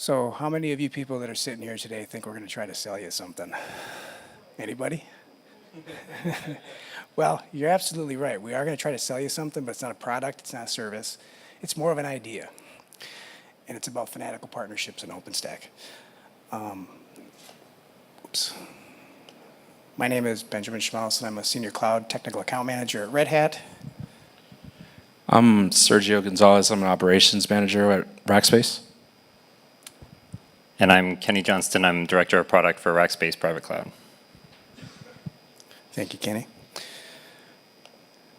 So how many of you people that are sitting here today think we're going to try to sell you something? Anybody? Well, you're absolutely right. We are going to try to sell you something, but it's not a product, it's not a service. It's more of an idea. And it's about Fanatical partnerships and OpenStack. Oops. My name is Benjamin Schmaus, and I'm a Senior Cloud Technical Account Manager at Red Hat. I'm Sergio Gonzalez. I'm an Operations Manager at Rackspace. And I'm Kenny Johnston. I'm Director of Product for Rackspace Private Cloud. Thank you, Kenny.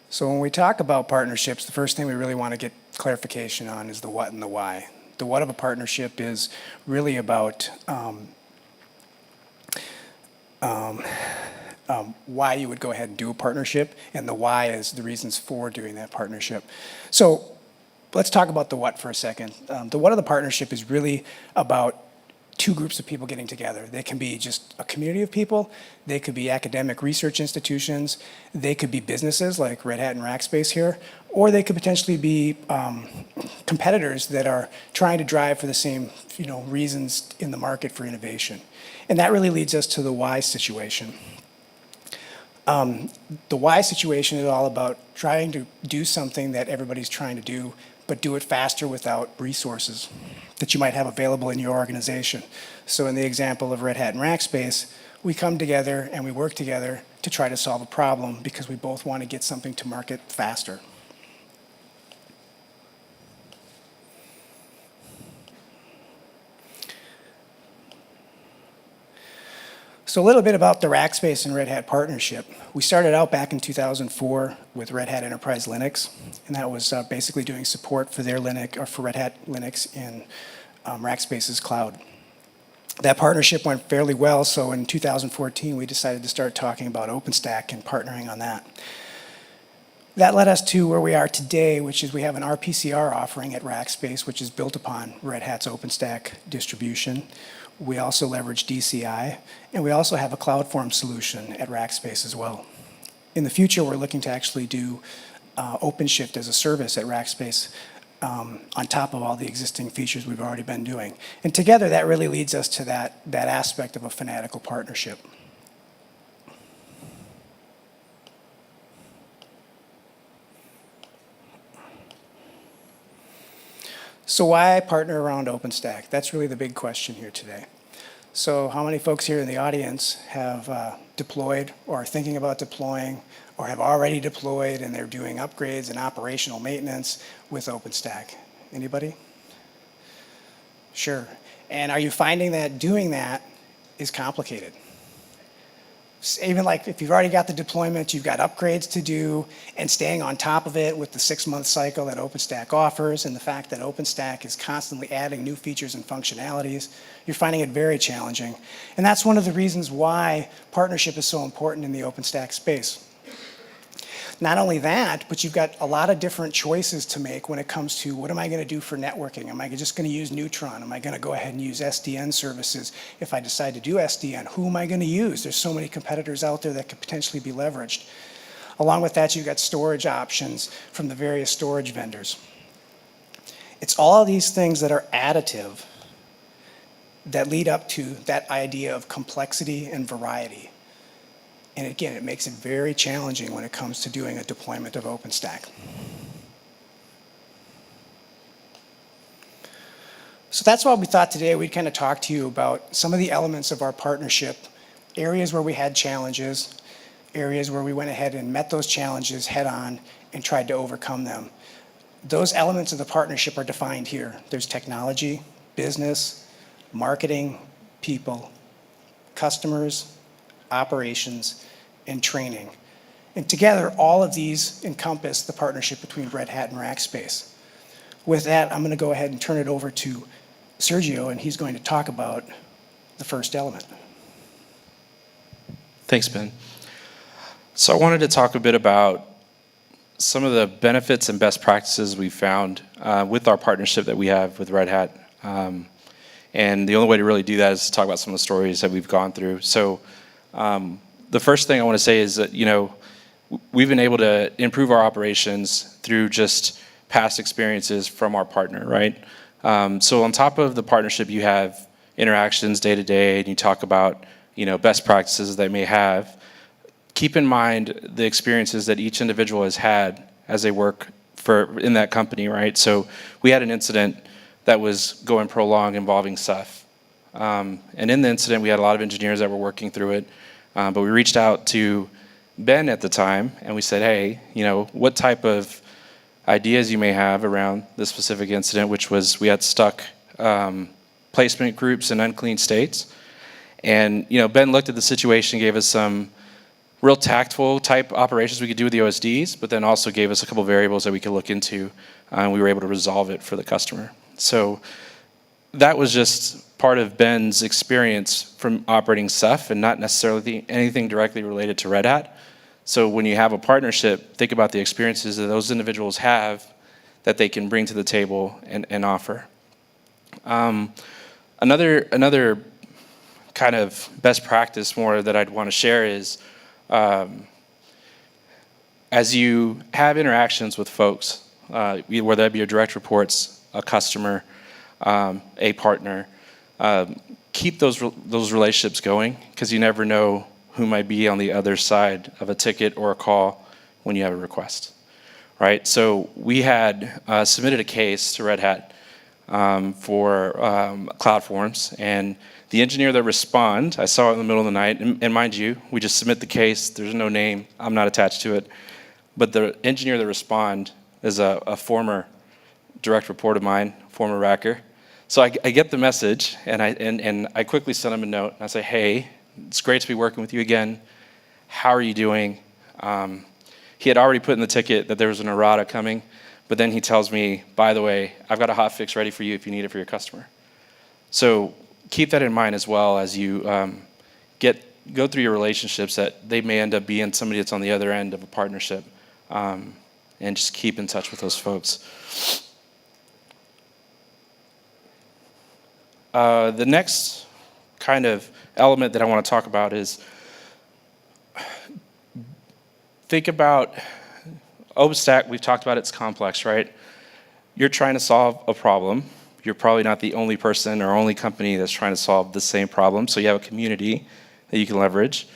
So when we talk about partnerships, the first thing we really want to get clarification on is the what and the why. The what of a partnership is really about why you would go ahead and do a partnership, and the why is the reasons for doing that partnership. So let's talk about the what for a second. The what of the partnership is really about two groups of people getting together. They can be just a community of people. They could be academic research institutions. They could be businesses like Red Hat and Rackspace here, or they could potentially be competitors that are trying to drive for the same reasons in the market for innovation. And that really leads us to the why situation. The why situation is all about trying to do something that everybody's trying to do, but do it faster without resources that you might have available in your organization. So in the example of Red Hat and Rackspace, we come together and we work together to try to solve a problem because we both want to get something to market faster. So a little bit about the Rackspace and Red Hat partnership. We started out back in 2004 with Red Hat Enterprise Linux, and that was basically doing support for their Linux, or for Red Hat Linux in Rackspace's cloud. That partnership went fairly well, so in 2014 we decided to start talking about OpenStack and partnering on that. That led us to where we are today, which is we have an RPCR offering at Rackspace, which is built upon Red Hat's OpenStack distribution. We also leverage DCI, and we also have a CloudForm solution at Rackspace as well. In the future, we're looking to actually do OpenShift as a service at Rackspace on top of all the existing features we've already been doing. And together, that really leads us to that aspect of a Fanatical partnership. So why partner around OpenStack? That's really the big question here today. So how many folks here in the audience have deployed or are thinking about deploying or have already deployed and they're doing upgrades and operational maintenance with OpenStack? Anybody? Sure. And are you finding that doing that is complicated? Even like if you've already got the deployment, you've got upgrades to do, and staying on top of it with the 6-month cycle that OpenStack offers, and the fact that OpenStack is constantly adding new features and functionalities, you're finding it very challenging. And that's one of the reasons why partnership is so important in the OpenStack space. Not only that, but you've got a lot of different choices to make when it comes to what am I going to do for networking? Am I just going to use Neutron? Am I going to go ahead and use SDN services? If I decide to do SDN, who am I going to use? There's so many competitors out there that could potentially be leveraged. Along with that, you've got storage options from the various storage vendors. It's all of these things that are additive that lead up to that idea of complexity and variety. And again, it makes it very challenging when it comes to doing a deployment of OpenStack. So that's why we thought today we'd kind of talk to you about some of the elements of our partnership, areas where we had challenges, areas where we went ahead and met those challenges head on and tried to overcome them. Those elements of the partnership are defined here. There's technology, business, marketing, people, customers, operations, and training. And together, all of these encompass the partnership between Red Hat and Rackspace. With that, I'm going to go ahead and turn it over to Sergio, and he's going to talk about the first element. Thanks, Ben. So I wanted to talk a bit about some of the benefits and best practices we found with our partnership that we have with Red Hat. And the only way to really do that is to talk about some of the stories that we've gone through. So the first thing I want to say is that, we've been able to improve our operations through just past experiences from our partner, right? So on top of the partnership, you have interactions day to day, and you talk about best practices they may have. Keep in mind the experiences that each individual has had as they work in that company, right? So we had an incident that was going prolonged involving Ceph. And in the incident, we had a lot of engineers that were working through it, but we reached out to Ben at the time, and we said, hey, what type of ideas you may have around this specific incident, which was we had stuck placement groups in unclean states. And Ben looked at the situation, gave us some real tactful type operations we could do with the OSDs, but then also gave us a couple variables that we could look into, and we were able to resolve it for the customer. So that was just part of Ben's experience from operating Ceph and not necessarily anything directly related to Red Hat. So when you have a partnership, think about the experiences that those individuals have that they can bring to the table and offer. Another kind of best practice more that I'd want to share is as you have interactions with folks, whether that be your direct reports, a customer, a partner, keep those relationships going, because you never know who might be on the other side of a ticket or a call when you have a request, right? So we had submitted a case to Red Hat for CloudForms, and the engineer that responded, I saw it in the middle of the night, and mind you, we just submit the case, there's no name, I'm not attached to it, but the engineer that responded is a former direct report of mine, former Racker. So I get the message, and I quickly sent him a note, and I say, hey, it's great to be working with you again, how are you doing? He had already put in the ticket that there was an errata coming, but then he tells me, by the way, I've got a hot fix ready for you if you need it for your customer. So keep that in mind as well as you go through your relationships, that they may end up being somebody that's on the other end of a partnership, and just keep in touch with those folks. The next kind of element that I want to talk about is think about OpenStack. We've talked about it's complex, right? You're trying to solve a problem. You're probably not the only person or only company that's trying to solve the same problem. So you have a community that you can leverage.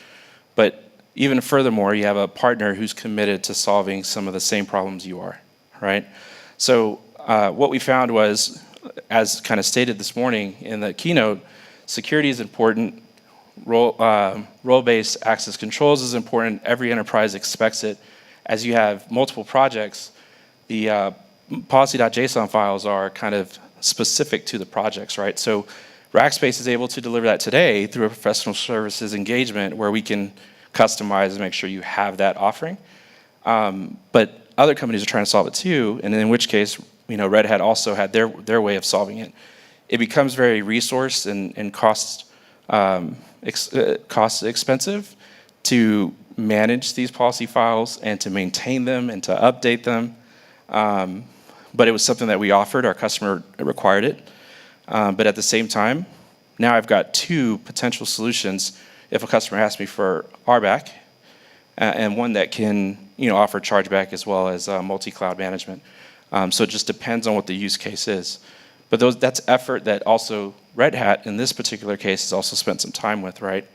But even furthermore, you have a partner who's committed to solving some of the same problems you are, right? So what we found was, as kind of stated this morning in the keynote, security is important. Role-based access controls is important. Every enterprise expects it. As you have multiple projects, the policy.json files are kind of specific to the projects, right? So Rackspace is able to deliver that today through a professional services engagement where we can customize and make sure you have that offering. But other companies are trying to solve it too, and in which case, Red Hat also had their way of solving it. It becomes very resource and cost expensive to manage these policy files and to maintain them and to update them. But it was something that we offered. Our customer required it. But at the same time, now I've got two potential solutions if a customer asks me for RBAC, and one that can offer chargeback as well as multi-cloud management. So it just depends on what the use case is. But that's effort that also Red Hat, in this particular case, has also spent some time with, right?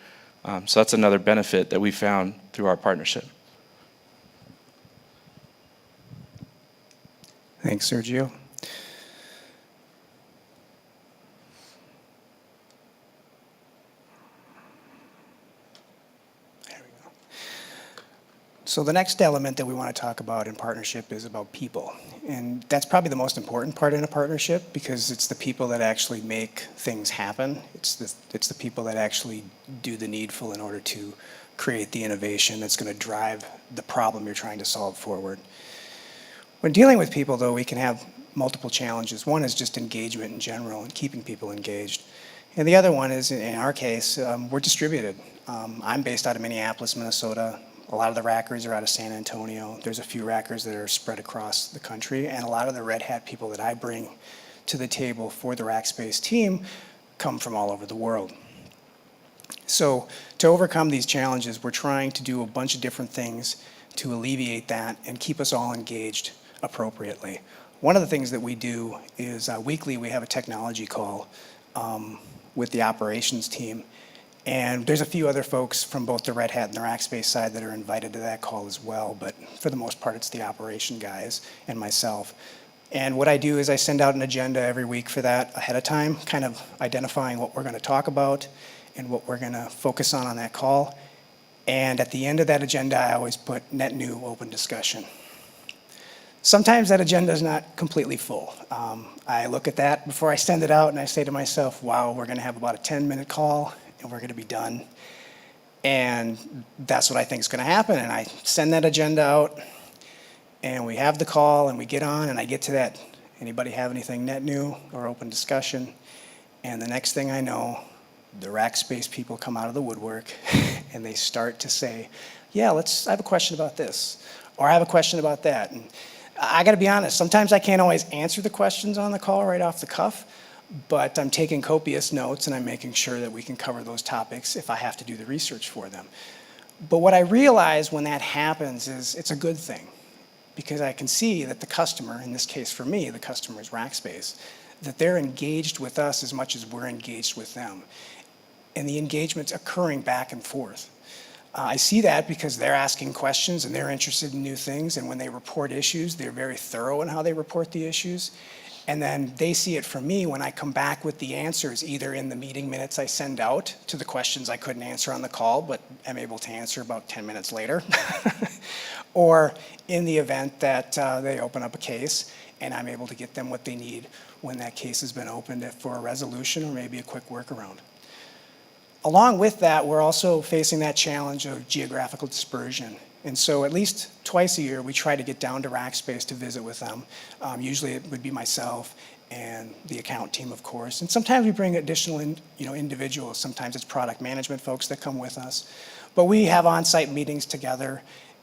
So that's another benefit that we found through our partnership. Thanks, Sergio. There we go. So the next element that we want to talk about in partnership is about people. And that's probably the most important part in a partnership, because it's the people that actually make things happen. It's the people that actually do the needful in order to create the innovation that's going to drive the problem you're trying to solve forward. When dealing with people, though, we can have multiple challenges. One is just engagement in general and keeping people engaged. And the other one is, in our case, we're distributed. I'm based out of Minneapolis, Minnesota. A lot of the Rackers are out of San Antonio. There's a few Rackers that are spread across the country. And a lot of the Red Hat people that I bring to the table for the Rackspace team come from all over the world. So to overcome these challenges, we're trying to do a bunch of different things to alleviate that and keep us all engaged appropriately. One of the things that we do is weekly we have a technology call with the operations team. And there's a few other folks from both the Red Hat and the Rackspace side that are invited to that call as well, but for the most part it's the operation guys and myself. And what I do is I send out an agenda every week for that ahead of time, kind of identifying what we're going to talk about and what we're going to focus on that call. And at the end of that agenda, I always put net new open discussion. Sometimes that agenda is not completely full. I look at that before I send it out and I say to myself, wow, we're going to have about a 10-minute call and we're going to be done. And that's what I think is going to happen. And I send that agenda out and we have the call and we get on and I get to that, anybody have anything net new or open discussion? And the next thing I know, the Rackspace people come out of the woodwork and they start to say, yeah, I have a question about this, or I have a question about that. And I got to be honest, sometimes I can't always answer the questions on the call right off the cuff, but I'm taking copious notes and I'm making sure that we can cover those topics if I have to do the research for them. But what I realize when that happens is it's a good thing, because I can see that the customer, in this case for me, the customer is Rackspace, that they're engaged with us as much as we're engaged with them. And the engagement's occurring back and forth. I see that because they're asking questions and they're interested in new things, and when they report issues, they're very thorough in how they report the issues. And then they see it from me when I come back with the answers, either in the meeting minutes I send out to the questions I couldn't answer on the call, but am able to answer about 10 minutes later, or in the event that they open up a case and I'm able to get them what they need when that case has been opened for a resolution or maybe a quick workaround. Along with that, we're also facing that challenge of geographical dispersion. And so at least twice a year, we try to get down to Rackspace to visit with them. Usually it would be myself and the account team, of course. And sometimes we bring additional individuals. Sometimes it's product management folks that come with us. But we have on-site meetings together.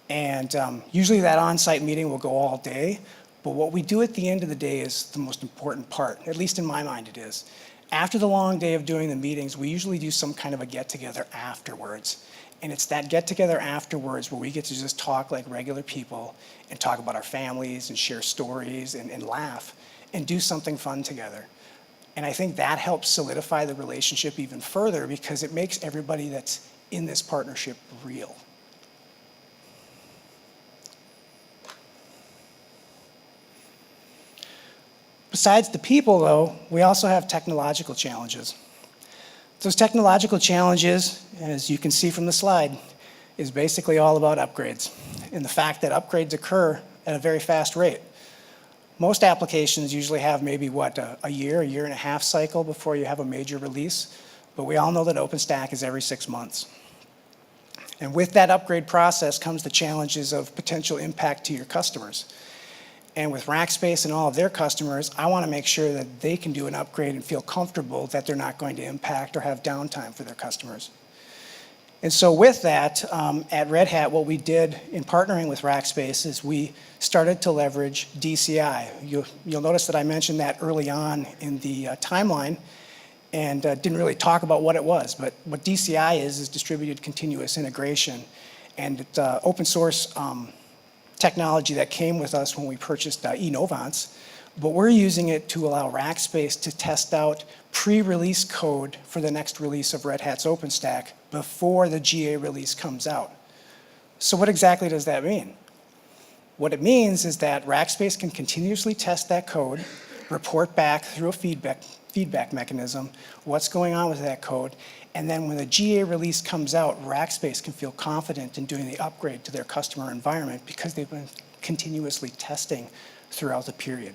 And usually that on-site meeting will go all day. But what we do at the end of the day is the most important part. At least in my mind it is. After the long day of doing the meetings, we usually do some kind of a get-together afterwards. And it's that get-together afterwards where we get to just talk like regular people and talk about our families and share stories and laugh and do something fun together. And I think that helps solidify the relationship even further because it makes everybody that's in this partnership real. Besides the people, though, we also have technological challenges. Those technological challenges, as you can see from the slide, is basically all about upgrades and the fact that upgrades occur at a very fast rate. Most applications usually have maybe, a year and a half cycle before you have a major release, but we all know that OpenStack is every 6 months. And with that upgrade process comes the challenges of potential impact to your customers. And with Rackspace and all of their customers, I want to make sure that they can do an upgrade and feel comfortable that they're not going to impact or have downtime for their customers. And so with that, at Red Hat, what we did in partnering with Rackspace is we started to leverage DCI. You'll notice that I mentioned that early on in the timeline and didn't really talk about what it was. But what DCI is distributed continuous integration. And it's open source technology that came with us when we purchased eNovance, but we're using it to allow Rackspace to test out pre-release code for the next release of Red Hat's OpenStack before the GA release comes out. So what exactly does that mean? What it means is that Rackspace can continuously test that code, report back through a feedback mechanism what's going on with that code, and then when the GA release comes out, Rackspace can feel confident in doing the upgrade to their customer environment because they've been continuously testing throughout the period.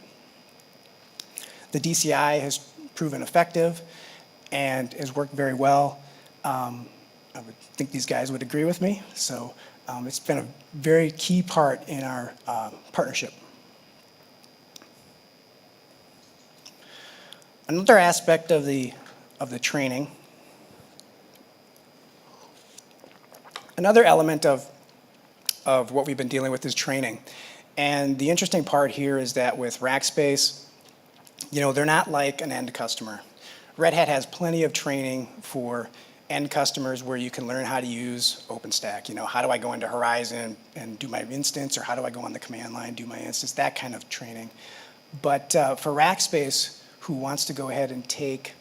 The DCI has proven effective and has worked very well. I would think these guys would agree with me. So it's been a very key part in our partnership. Another aspect of the training, another element of what we've been dealing with is training. And the interesting part here is that with Rackspace, they're not like an end customer. Red Hat has plenty of training for end customers where you can learn how to use OpenStack. How do I go into Horizon and do my instance, or how do I go on the command line, do my instance, that kind of training. But for Rackspace, who wants to go ahead and take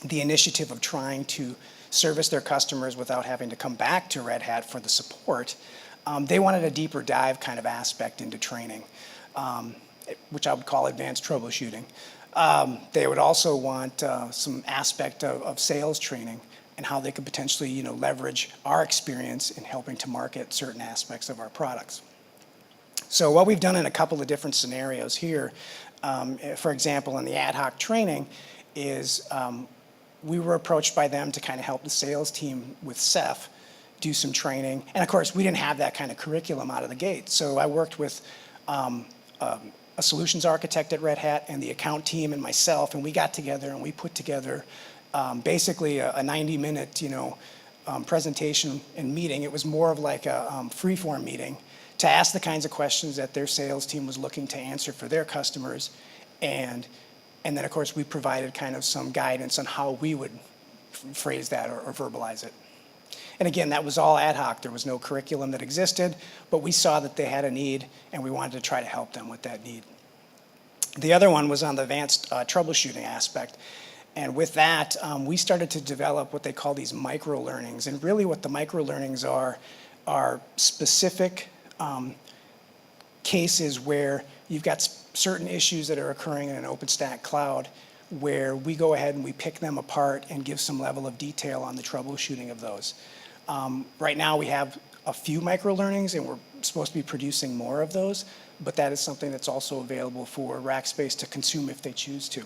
the initiative of trying to service their customers without having to come back to Red Hat for the support, they wanted a deeper dive kind of aspect into training, which I would call advanced troubleshooting. They would also want some aspect of sales training and how they could potentially, leverage our experience in helping to market certain aspects of our products. So what we've done in a couple of different scenarios here, for example, in the ad hoc training, is we were approached by them to kind of help the sales team with Ceph do some training. And of course, we didn't have that kind of curriculum out of the gate. So I worked with a solutions architect at Red Hat and the account team and myself, and we got together and we put together basically a 90-minute, presentation and meeting. It was more of like a free-form meeting to ask the kinds of questions that their sales team was looking to answer for their customers. And then, of course, we provided kind of some guidance on how we would phrase that or verbalize it. And again, that was all ad hoc. There was no curriculum that existed, but we saw that they had a need, and we wanted to try to help them with that need. The other one was on the advanced troubleshooting aspect. And with that, we started to develop what they call these micro-learnings. And really what the micro-learnings are specific cases where you've got certain issues that are occurring in an OpenStack cloud where we go ahead and we pick them apart and give some level of detail on the troubleshooting of those. Right now we have a few micro-learnings and we're supposed to be producing more of those, but that is something that's also available for Rackspace to consume if they choose to.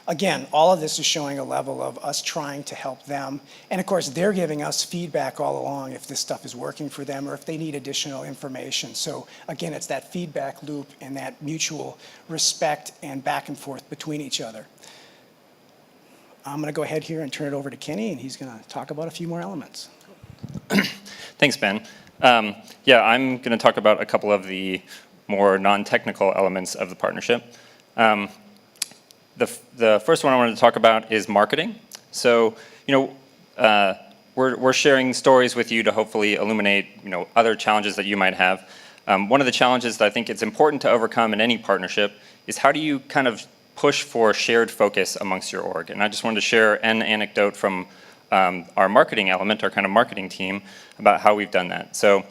Again, all of this is showing a level of us trying to help them. And of course, they're giving us feedback all along if this stuff is working for them or if they need additional information. So again, it's that feedback loop and that mutual respect and back and forth between each other. I'm going to go ahead here and turn it over to Kenny, and he's going to talk about a few more elements. Thanks, Ben. Yeah, I'm going to talk about a couple of the more non-technical elements of the partnership. The first one I wanted to talk about is marketing. So, we're sharing stories with you to hopefully illuminate, other challenges that you might have. One of the challenges that I think it's important to overcome in any partnership is how do you kind of push for shared focus amongst your org? And I just wanted to share an anecdote from our marketing element, our kind of marketing team, about how we've done that. So,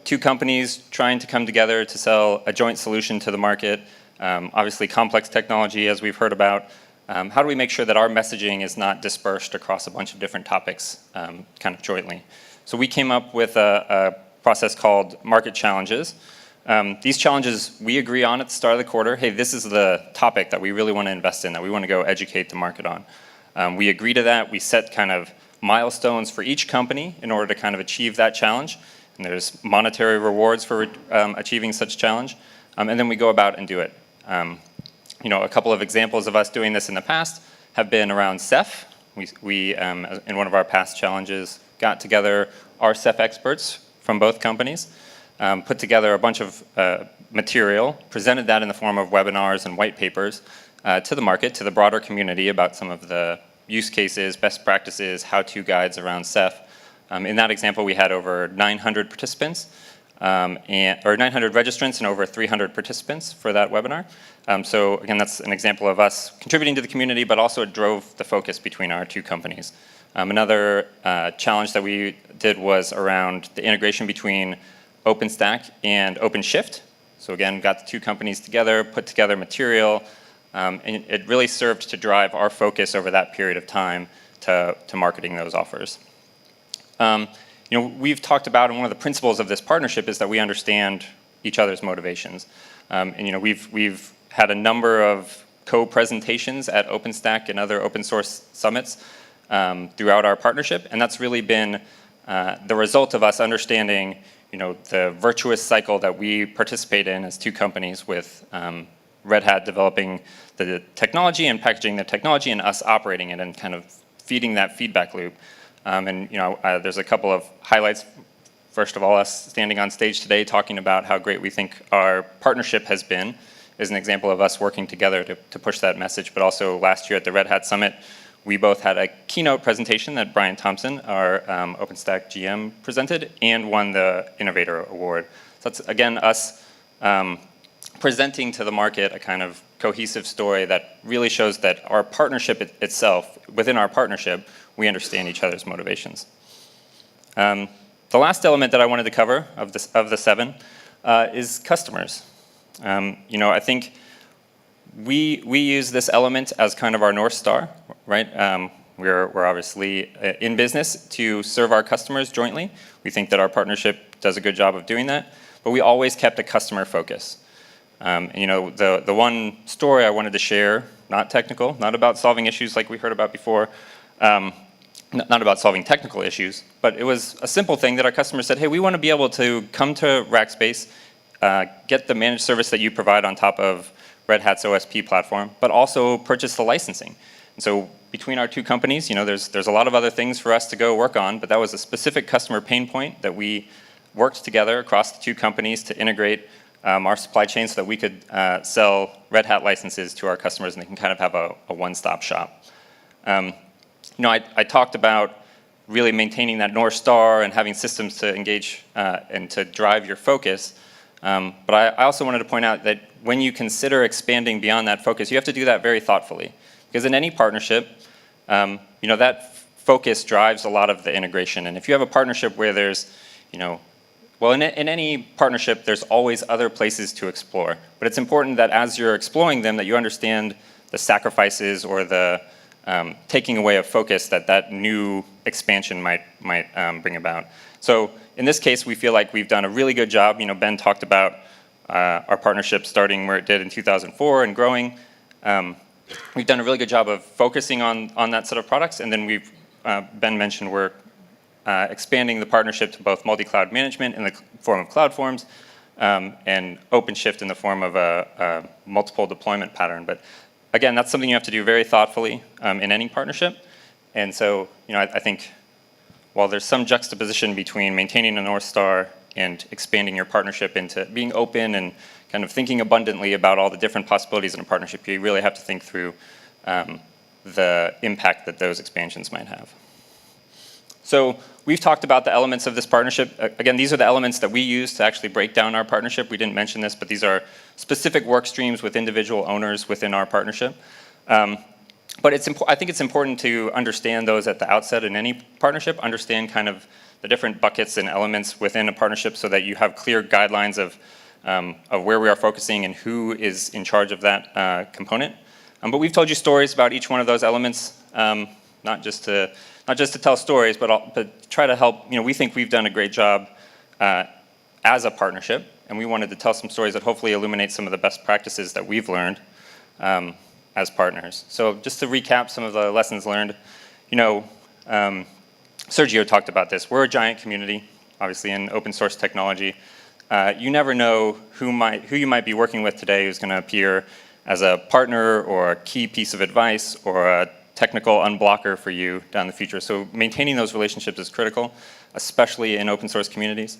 two companies trying to come together to sell a joint solution to the market. Obviously complex technology, as we've heard about. How do we make sure that our messaging is not dispersed across a bunch of different topics kind of jointly? So we came up with a process called market challenges. These challenges we agree on at the start of the quarter. Hey, this is the topic that we really want to invest in, that we want to go educate the market on. We agree to that. We set kind of milestones for each company in order to kind of achieve that challenge. And there's monetary rewards for achieving such challenge. And then we go about and do it. A couple of examples of us doing this in the past have been around Ceph. We in one of our past challenges, got together our Ceph experts from both companies, put together a bunch of material, presented that in the form of webinars and white papers to the market, to the broader community about some of the use cases, best practices, how-to guides around Ceph. In that example, we had over 900 participants. Or 900 registrants and over 300 participants for that webinar. So again, that's an example of us contributing to the community, but also it drove the focus between our two companies. Another challenge that we did was around the integration between OpenStack and OpenShift. So again, got the two companies together, put together material, and it really served to drive our focus over that period of time to marketing those offers. We've talked about, and one of the principles of this partnership is that we understand each other's motivations. And we've had a number of co-presentations at OpenStack and other open source summits throughout our partnership, and that's really been the result of us understanding, the virtuous cycle that we participate in as two companies, with Red Hat developing the technology and packaging the technology, and us operating it and kind of feeding that feedback loop. There's a couple of highlights. First of all, us standing on stage today talking about how great we think our partnership has been is an example of us working together to push that message. But also last year at the Red Hat Summit, we both had a keynote presentation that Brian Thompson, our OpenStack GM, presented and won the Innovator Award. So that's, again, us presenting to the market a kind of cohesive story that really shows that our partnership itself, within our partnership, we understand each other's motivations. The last element that I wanted to cover of the 7 is customers. I think we use this element as kind of our North Star, right? We're obviously in business to serve our customers jointly. We think that our partnership does a good job of doing that, but we always kept a customer focus. The one story I wanted to share, not technical, not about solving issues like we heard about before, not about solving technical issues, but it was a simple thing that our customers said, hey, we want to be able to come to Rackspace, get the managed service that you provide on top of Red Hat's OSP platform, but also purchase the licensing. And so between our two companies, there's a lot of other things for us to go work on, but that was a specific customer pain point that we worked together across the two companies to integrate our supply chain so that we could sell Red Hat licenses to our customers and they can kind of have a one-stop shop. I talked about really maintaining that North Star and having systems to engage and to drive your focus. But I also wanted to point out that when you consider expanding beyond that focus, you have to do that very thoughtfully. Because in any partnership, that focus drives a lot of the integration. And if you have a partnership where there's, well, in any partnership, there's always other places to explore. But it's important that as you're exploring them, that you understand the sacrifices or the taking away of focus that new expansion might bring about. So in this case, we feel like we've done a really good job. Ben talked about our partnership starting where it did in 2004 and growing. We've done a really good job of focusing on that set of products, and then Ben mentioned we're expanding the partnership to both multi-cloud management in the form of CloudForms and OpenShift in the form of a multiple deployment pattern. But again, that's something you have to do very thoughtfully in any partnership. And so, I think while there's some juxtaposition between maintaining a North Star and expanding your partnership into being open and kind of thinking abundantly about all the different possibilities in a partnership, you really have to think through the impact that those expansions might have. So we've talked about the elements of this partnership. Again, these are the elements that we use to actually break down our partnership. We didn't mention this, but these are specific work streams with individual owners within our partnership. But I think it's important to understand those at the outset in any partnership, understand kind of the different buckets and elements within a partnership so that you have clear guidelines of where we are focusing and who is in charge of that component. But we've told you stories about each one of those elements, not just to tell stories, but try to help. We think we've done a great job as a partnership, and we wanted to tell some stories that hopefully illuminate some of the best practices that we've learned as partners. So just to recap some of the lessons learned, Sergio talked about this. We're a giant community, obviously in open source technology. You never know who you might be working with today who's going to appear as a partner or a key piece of advice or a technical unblocker for you down the future. So maintaining those relationships is critical, especially in open source communities.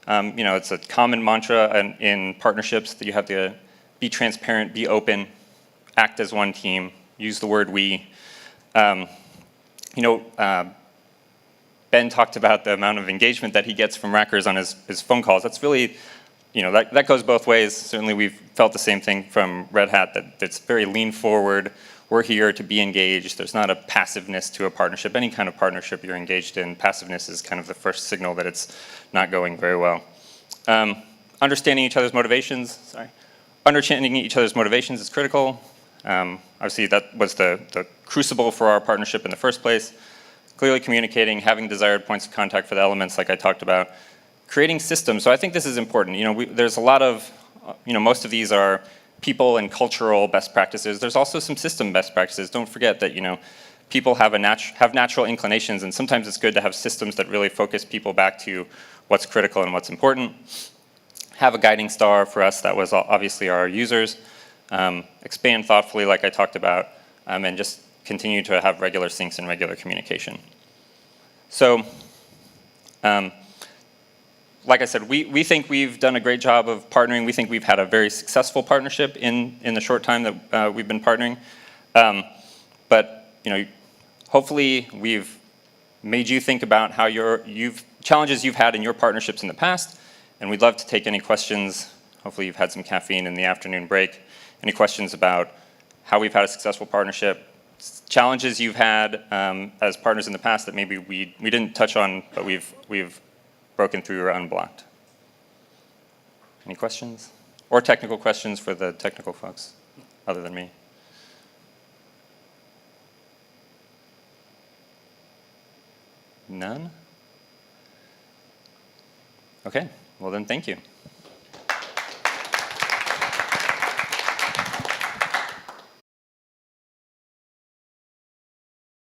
It's a common mantra in partnerships that you have to be transparent, be open, act as one team, use the word we. Ben talked about the amount of engagement that he gets from Rackers on his phone calls. That's really, that goes both ways. Certainly we've felt the same thing from Red Hat, that it's very lean forward. We're here to be engaged. There's not a passiveness to a partnership. Any kind of partnership you're engaged in, passiveness is kind of the first signal that it's not going very well. Understanding each other's motivations, Understanding each other's motivations is critical. Obviously that was the crucible for our partnership in the first place. Clearly communicating, having desired points of contact for the elements like I talked about. Creating systems, so I think this is important. There's a lot of, most of these are people and cultural best practices. There's also some system best practices. Don't forget that, people have natural inclinations, and sometimes it's good to have systems that really focus people back to what's critical and what's important. Have a guiding star for us, that was obviously our users. Expand thoughtfully like I talked about, and just continue to have regular syncs and regular communication. So, like I said, we think we've done a great job of partnering. We think we've had a very successful partnership in the short time that we've been partnering. But hopefully we've made you think about how challenges you've had in your partnerships in the past, and we'd love to take any questions Hopefully you've had some caffeine in the afternoon break. Any questions about how we've had a successful partnership, challenges you've had as partners in the past that maybe we didn't touch on, but we've broken through or unblocked? Any questions? Or technical questions for the technical folks, other than me? None? Okay, well then thank you.